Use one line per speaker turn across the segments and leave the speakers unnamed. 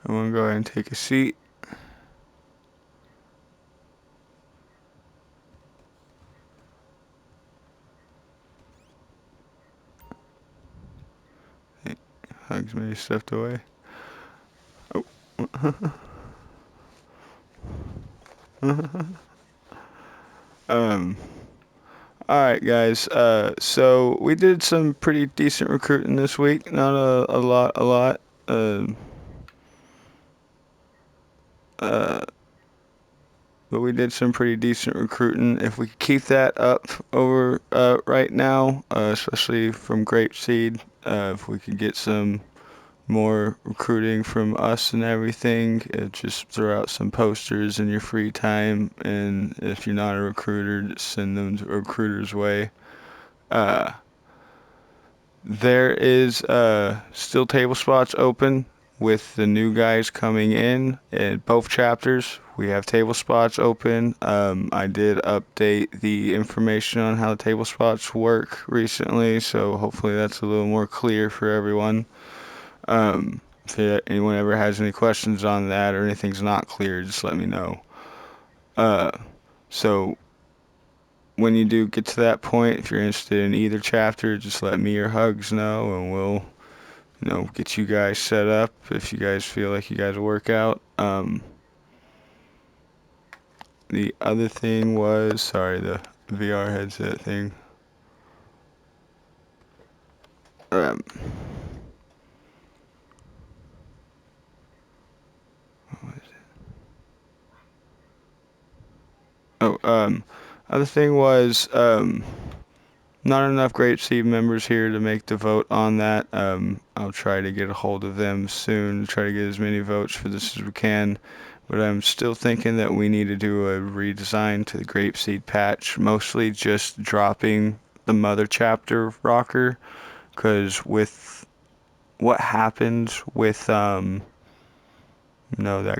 I'm gonna go ahead and take a seat. Hey, Hugs maybe stepped away. Oh. um. All right, guys. So we did some pretty decent recruiting this week. Not a lot. Um. Uh. But we did some pretty decent recruiting. If we could keep that up over right now, especially from Grapeseed, if we could get some more recruiting from us and everything, just throw out some posters in your free time. And if you're not a recruiter, just send them to a recruiter's way. Uh, there is still table spots open with the new guys coming in both chapters. We have table spots open. I did update the information on how table spots work recently, so hopefully that's a little more clear for everyone. If anyone ever has any questions on that or anything's not clear, just let me know. Uh, so when you do get to that point, if you're interested in either chapter, just let me or Hugs know, and we'll get you guys set up if you guys feel like you guys work out. The other thing was, sorry, the VR headset thing. Um, oh, other thing was, not enough Grapeseed members here to make the vote on that. I'll try to get a hold of them soon, try to get as many votes for this as we can. But I'm still thinking that we need to do a redesign to the Grapeseed patch, mostly just dropping the mother chapter rocker, because with what happened with that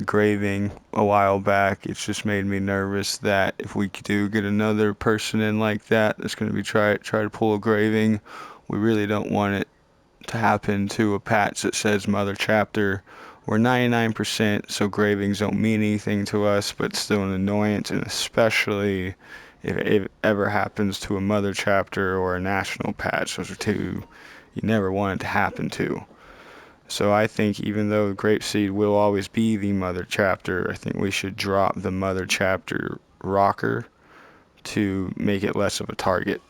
graving a while back, it's just made me nervous that if we do get another person in like that that's going to be try to pull a graving, we really don't want it to happen to a patch that says mother chapter. We're 99%, so gravings don't mean anything to us, but still an annoyance, and especially if it ever happens to a mother chapter or a national patch. Those are two you never want it to happen to. So I think even though Grapeseed will always be the mother chapter, I think we should drop the mother chapter rocker to make it less of a target.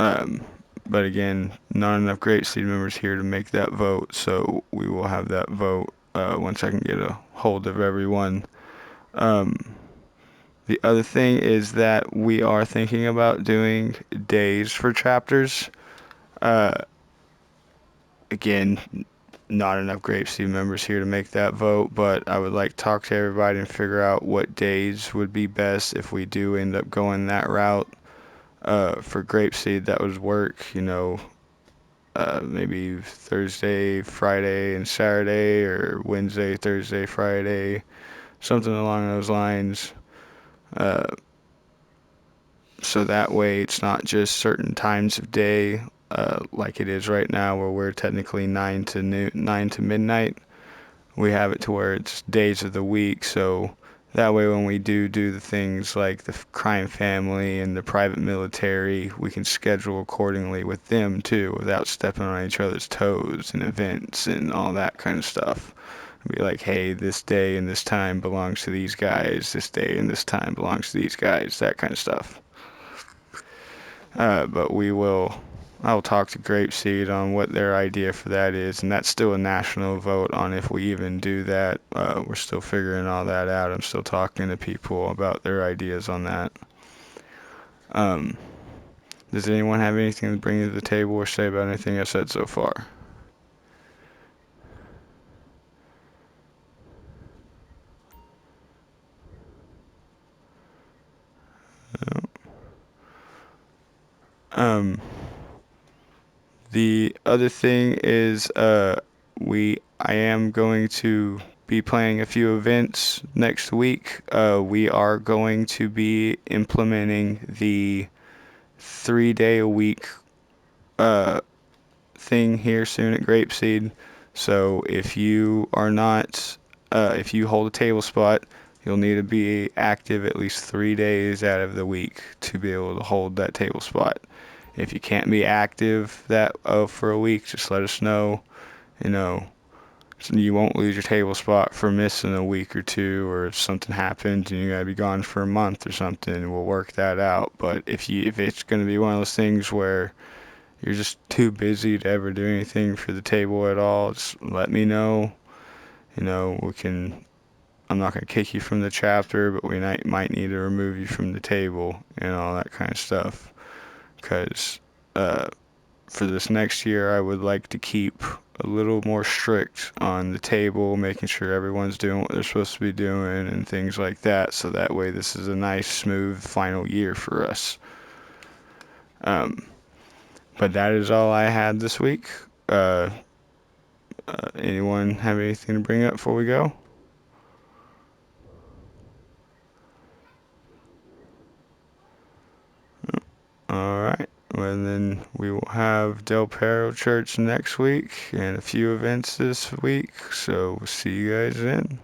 Um, but again, not enough Grapeseed members here to make that vote, so we will have that vote once I can get a hold of everyone. Um, the other thing is that we are thinking about doing days for chapters. Uh, Again, not enough Grapeseed members here to make that vote, but I would like to talk to everybody and figure out what days would be best if we do end up going that route. For Grapeseed, that would work, maybe Thursday, Friday, and Saturday, or Wednesday, Thursday, Friday, something along those lines. Uh, so that way it's not just certain times of day, like it is right now, where we're technically 9 to midnight. We have it to where it's days of the week, so that way when we do the things like the crime family and the private military, we can schedule accordingly with them too, without stepping on each other's toes and events and all that kind of stuff. Be like, hey, this day and this time belongs to these guys, this day and this time belongs to these guys, that kind of stuff. But I'll talk to Grapeseed on what their idea for that is, and that's still a national vote on if we even do that. We're still figuring all that out. I'm still talking to people about their ideas on that. Um, does anyone have anything to bring to the table or say about anything I've said so far? Um, the other thing is, I am going to be playing a few events next week. We are going to be implementing the 3 day a week uh, thing here soon at Grapeseed. So if you are not, if you hold a table spot, you'll need to be active at least 3 days out of the week to be able to hold that table spot. If you can't be active for a week, just let us know. You know, so you won't lose your table spot for missing a week or two, or if something happens and you gotta be gone for a month or something, we'll work that out. But if it's gonna be one of those things where you're just too busy to ever do anything for the table at all, just let me know. We can. I'm not gonna kick you from the chapter, but we might need to remove you from the table and all that kind of stuff. Because uh, for this next year, I would like to keep a little more strict on the table, making sure everyone's doing what they're supposed to be doing and things like that. So that way, this is a nice, smooth final year for us. Um, but that is all I had this week. Uh, Anyone have anything to bring up before we go? All right. Well, then we will have Del Perro Church next week and a few events this week. So we'll see you guys then.